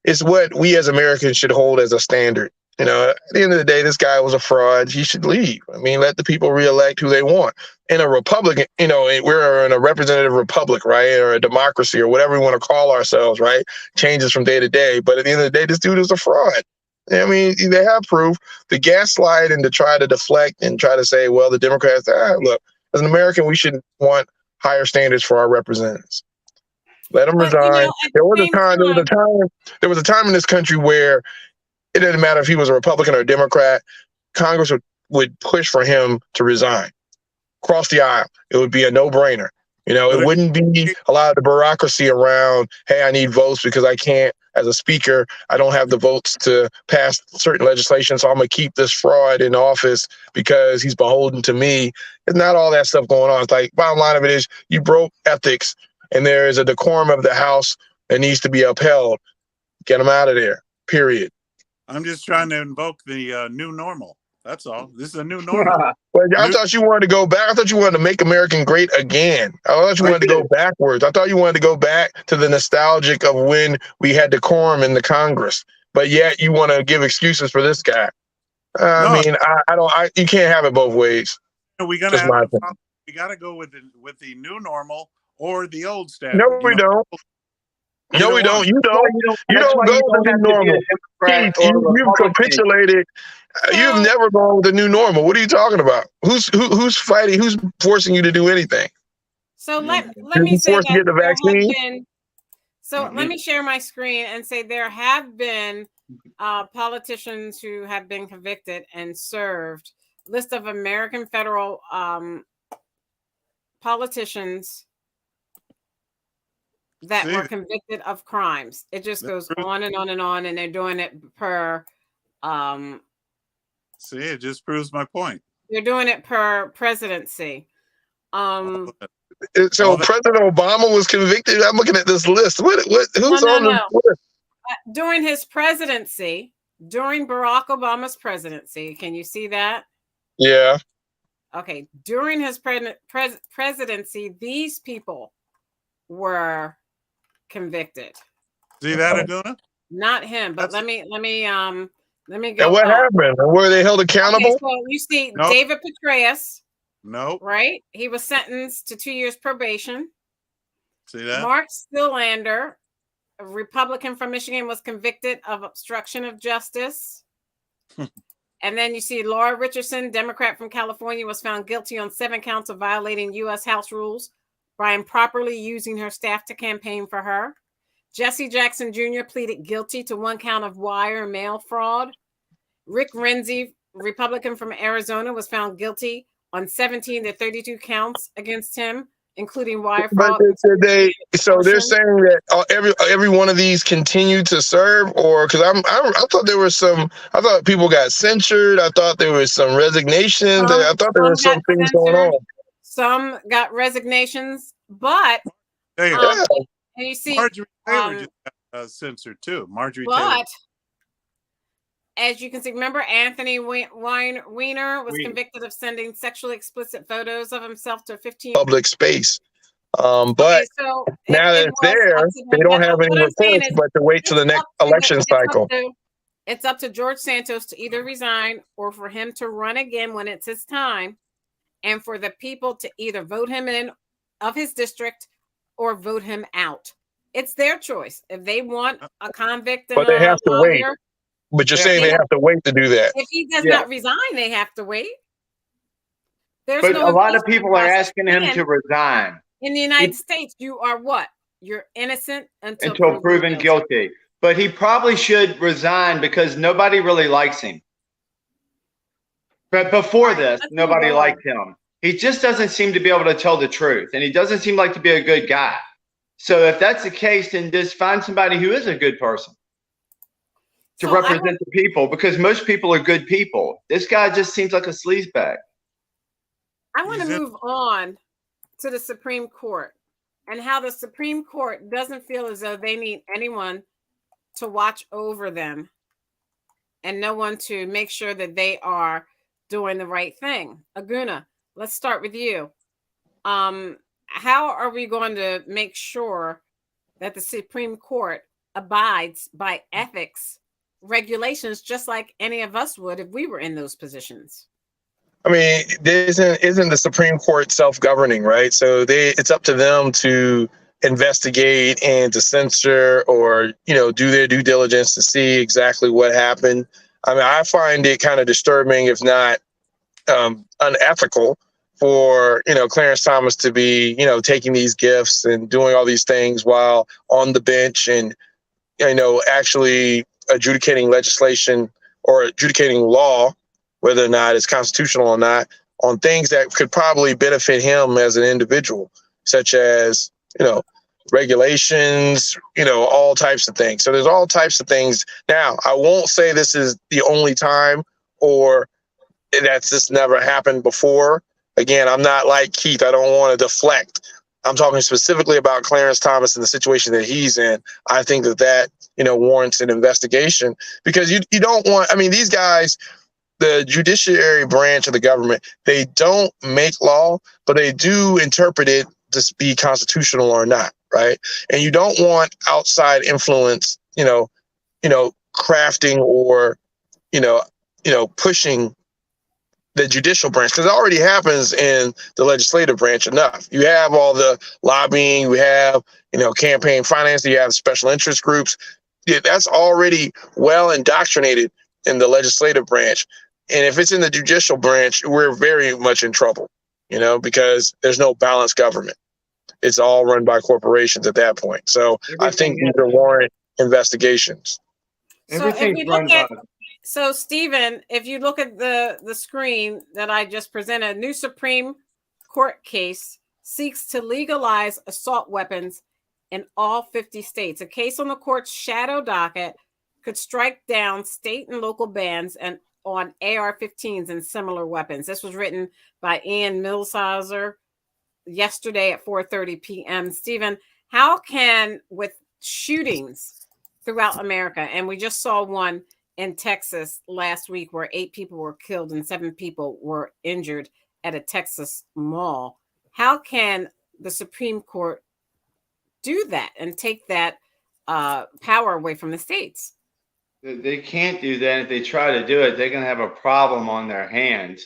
It's what we as Americans should hold as a standard. At the end of the day, this guy was a fraud. He should leave. I mean, let the people reelect who they want. In a Republican, we're in a representative republic, right? Or a democracy or whatever we want to call ourselves, right? Changes from day to day. But at the end of the day, this dude is a fraud. I mean, they have proof. The gaslight and to try to deflect and try to say, well, the Democrats, look, as an American, we should want higher standards for our representatives. Let them resign. There was a time in this country where it didn't matter if he was a Republican or a Democrat. Congress would push for him to resign. Cross the aisle. It would be a no-brainer. It wouldn't be a lot of the bureaucracy around, hey, I need votes because I can't, as a speaker, I don't have the votes to pass certain legislation, so I'm going to keep this fraud in office because he's beholden to me. There's not all that stuff going on. It's like, bottom line of it is, you broke ethics, and there is a decorum of the House that needs to be upheld. Get him out of there, period.
I'm just trying to invoke the new normal. That's all. This is a new normal.
Well, I thought you wanted to go back. I thought you wanted to make America great again. I thought you wanted to go backwards. I thought you wanted to go back to the nostalgic of when we had decorum in the Congress. But yet you want to give excuses for this guy. I mean, you can't have it both ways.
We got to go with the new normal or the old standard.
No, we don't. No, we don't. You don't go with the new normal. You've capitulated. You've never gone with the new normal. What are you talking about? Who's fighting? Who's forcing you to do anything?
So let me say that
to get the vaccine?
Let me share my screen and say there have been politicians who have been convicted and served. List of American federal politicians that were convicted of crimes. It just goes on and on and on, and they're doing it per.
It just proves my point.
They're doing it per presidency.
So President Obama was convicted. I'm looking at this list. Who's on this list?
During his presidency, during Barack Obama's presidency, can you see that?
Yeah.
Okay. During his presidency, these people were convicted.
See that, Aguna?
Not him, but let me go.
And what happened? Were they held accountable?
Okay, so you see David Petraeus.
No.
Right? He was sentenced to 2 years probation.
See that?
Mark Stillander, a Republican from Michigan, was convicted of obstruction of justice. And then you see Laura Richardson, Democrat from California, was found guilty on 7 counts of violating U.S. House rules by improperly using her staff to campaign for her. Jesse Jackson Jr. pleaded guilty to 1 count of wire and mail fraud. Rick Renzi, Republican from Arizona, was found guilty on 17 to 32 counts against him, including wire fraud.
But they're saying that every one of these continued to serve, or because I thought there was some. I thought people got censured. I thought there was some resignations. I thought there were some things going on.
Some got resignations, but and you see
Marjorie Taylor just got censored too. Marjorie Taylor.
But as you can see, remember Anthony Weiner was convicted of sending sexually explicit photos of himself to 15
public space. But now that it's there, they don't have any reports but to wait till the next election cycle.
It's up to George Santos to either resign or for him to run again when it's his time, and for the people to either vote him in of his district or vote him out. It's their choice. If they want a convict and
But they
a
have to wait.
lawyer,
But you're saying they have to wait to do that.
if he does not resign, they have to wait. There's
But
no
a lot of
impeachment
people are
process.
asking him to resign
In the United States, you are what? You're innocent until
proven guilty. But he probably should resign because nobody really likes him. But before this, nobody liked him. He just doesn't seem to be able to tell the truth, and he doesn't seem like to be a good guy. So if that's the case, then just find somebody who is a good person to represent the people, because most people are good people. This guy just seems like a sleazebag.
I want to move on to the Supreme Court and how the Supreme Court doesn't feel as though they need anyone to watch over them and no one to make sure that they are doing the right thing. Aguna, let's start with you. How are we going to make sure that the Supreme Court abides by ethics regulations just like any of us would if we were in those positions?
I mean, isn't the Supreme Court self-governing, right? So it's up to them to investigate and to censor or, do their due diligence to see exactly what happened. I mean, I find it kind of disturbing, if not unethical, for, Clarence Thomas to be, taking these gifts and doing all these things while on the bench and, actually adjudicating legislation or adjudicating law, whether or not it's constitutional or not, on things that could probably benefit him as an individual, such as, regulations, all types of things. So there's all types of things. Now, I won't say this is the only time or that's just never happened before. Again, I'm not like Keith. I don't want to deflect. I'm talking specifically about Clarence Thomas and the situation that he's in. I think that warrants an investigation, because you don't want, these guys, the judiciary branch of the government, they don't make law, but they do interpret it to be constitutional or not, right? And you don't want outside influence, crafting or, pushing the judicial branch, because it already happens in the legislative branch enough. You have all the lobbying, you have, campaign finance, you have special interest groups. Yeah, that's already well indoctrinated in the legislative branch. And if it's in the judicial branch, we're very much in trouble, because there's no balanced government. It's all run by corporations at that point. So I think these are warrant investigations.
So Stephen, if you look at the screen that I just presented, a new Supreme Court case seeks to legalize assault weapons in all 50 states. A case on the court's shadow docket could strike down state and local bans and on AR-15s and similar weapons. This was written by Ian Millshauser yesterday at 4:30 p.m. Stephen, how can, with shootings throughout America, and we just saw one in Texas last week where 8 people were killed and 7 people were injured at a Texas mall, how can the Supreme Court do that and take that power away from the states?
They can't do that. If they try to do it, they're going to have a problem on their hands.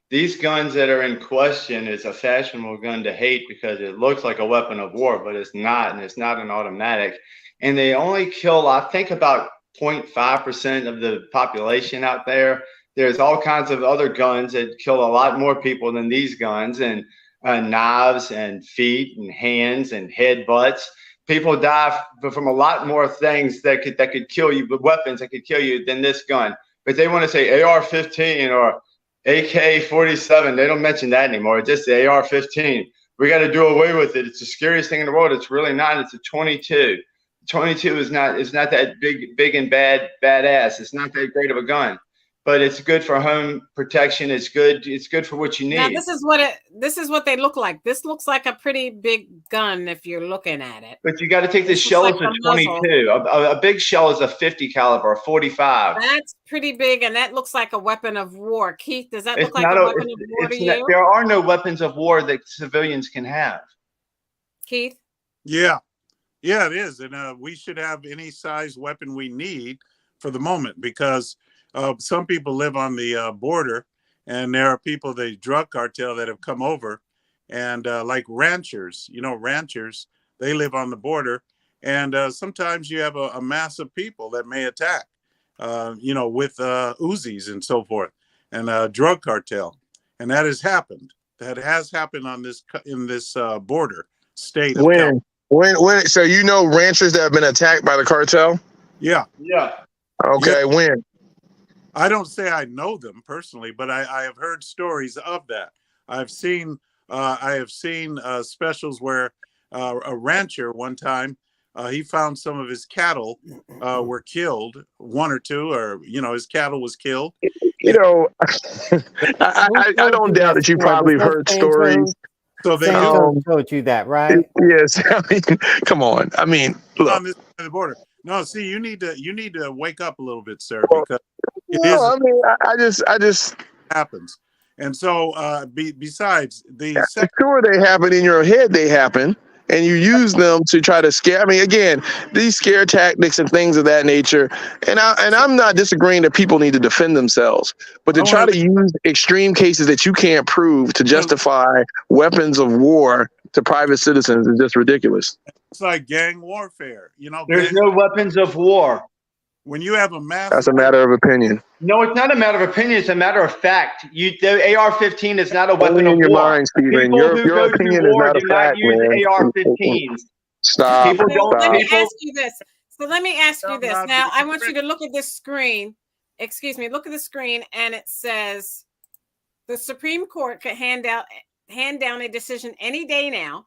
These guns that are in question is a fashionable gun to hate because it looks like a weapon of war, but it's not, and it's not an automatic. And they only kill, I think, about 0.5% of the population out there. There's all kinds of other guns that kill a lot more people than these guns, and knives and feet and hands and headbutts. People die from a lot more things that could kill you, but weapons that could kill you than this gun. But they want to say AR-15 or AK-47. They don't mention that anymore. It's just the AR-15. We got to do away with it. It's the scariest thing in the world. It's really not. It's a 22. 22 is not that big and badass. It's not that great of a gun, but it's good for home protection. It's good for what you need.
Now, this is what they look like. This looks like a pretty big gun if you're looking at it.
But you got to take the shell as a 22. A big shell is a 50 caliber, a 45.
That's pretty big, and that looks like a weapon of war. Keith, does that look like a weapon of war to you?
There are no weapons of war that civilians can have.
Keith?
Yeah, it is. And we should have any size weapon we need. for the moment, because some people live on the border, and there are people, the drug cartel, that have come over, and like ranchers, ranchers, they live on the border, and sometimes you have a mass of people that may attack, with Uzis and so forth, and drug cartel, and that has happened. That has happened in this border state of California.
When? So ranchers that have been attacked by the cartel?
Yeah.
Okay.
Yeah.
When?
I don't say I know them personally, but I have heard stories of that. I have seen specials where a rancher one time, he found some of his cattle were killed, one or two, or his cattle was killed.
I don't doubt that you probably heard stories.
So they
told you that, right?
Yes. I mean, come on. I mean, look.
On this side of the border. No, see, you need to wake up a little bit, sir, because
I just
happens. And so, besides the
sure, they happen in your head. They happen, and you use them to try to scare. I mean, again, these scare tactics and things of that nature. And I'm not disagreeing that people need to defend themselves, but to try to use extreme cases that you can't prove to justify weapons of war to private citizens is just ridiculous.
It's like gang warfare.
There's no weapons of war.
When you have a mass,
that's a matter of opinion.
No, it's not a matter of opinion. It's a matter of fact. The AR-15 is not a weapon
Only in
of
your
war.
mind, Stephen.
People
Your
who go
opinion
to
is
war
not a
do not
fact,
use
man.
AR-15s.
Stop.
People don't.
Let me
People,
ask you this. So let me ask you this. Now, I want you to look at this screen. Excuse me. Look at the screen, and it says the Supreme Court could hand down a decision any day now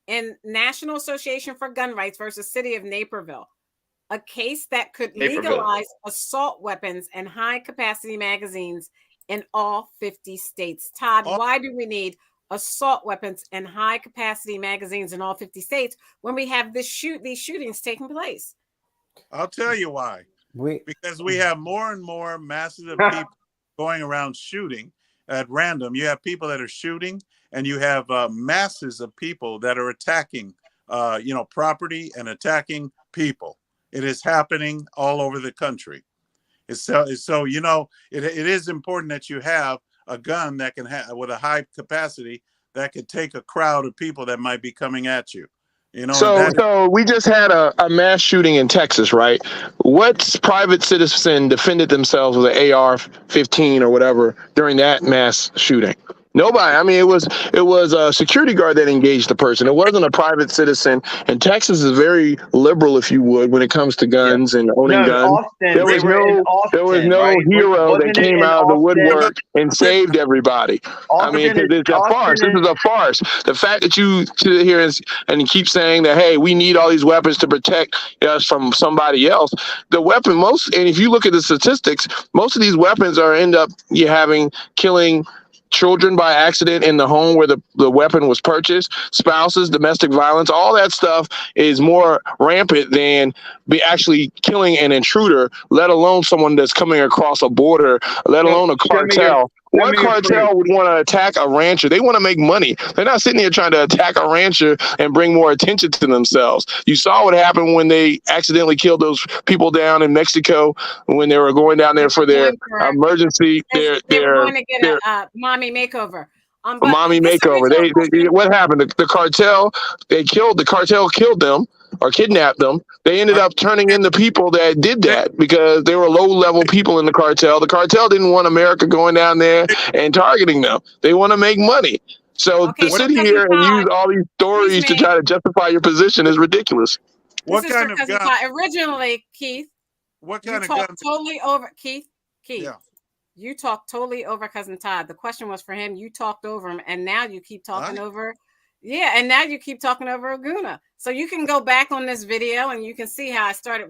in National Association for Gun Rights versus City of Naperville, a case that could legalize assault weapons and high-capacity magazines in all 50 states. Todd, why do we need assault weapons and high-capacity magazines in all 50 states when we have these shootings taking place?
I'll tell you why. Because we have more and more masses of people going around shooting at random. You have people that are shooting, and you have masses of people that are attacking, property and attacking people. It is happening all over the country. It is important that you have a gun that can with a high capacity that could take a crowd of people that might be coming at you.
So we just had a mass shooting in Texas, right? What private citizen defended themselves with an AR-15 or whatever during that mass shooting? Nobody. I mean, it was a security guard that engaged the person. It wasn't a private citizen. And Texas is very liberal, if you would, when it comes to guns and owning guns. There was no hero that came out of the woodwork and saved everybody. I mean, it's a farce. This is a farce. The fact that you sit here and keep saying that, hey, we need all these weapons to protect us from somebody else. The weapon and if you look at the statistics, most of these weapons end up killing children by accident in the home where the weapon was purchased, spouses, domestic violence, all that stuff is more rampant than actually killing an intruder, let alone someone that's coming across a border, let alone a cartel. What cartel would want to attack a rancher? They want to make money. They're not sitting here trying to attack a rancher and bring more attention to themselves. You saw what happened when they accidentally killed those people down in Mexico when they were going down there for their emergency.
They were going to get a mommy makeover.
Mommy makeover. What happened? The cartel killed them or kidnapped them. They ended up turning in the people that did that because they were low-level people in the cartel. The cartel didn't want America going down there and targeting them. They want to make money. So to sit here and use all these stories to try to justify your position is ridiculous.
What kind of gun?
Originally, Keith.
What kind of gun?
Totally over, Keith.
Yeah.
You talked totally over Cousin Todd. The question was for him. You talked over him, and now you keep talking over. Yeah, and now you keep talking over Aguna. So you can go back on this video, and you can see how I started with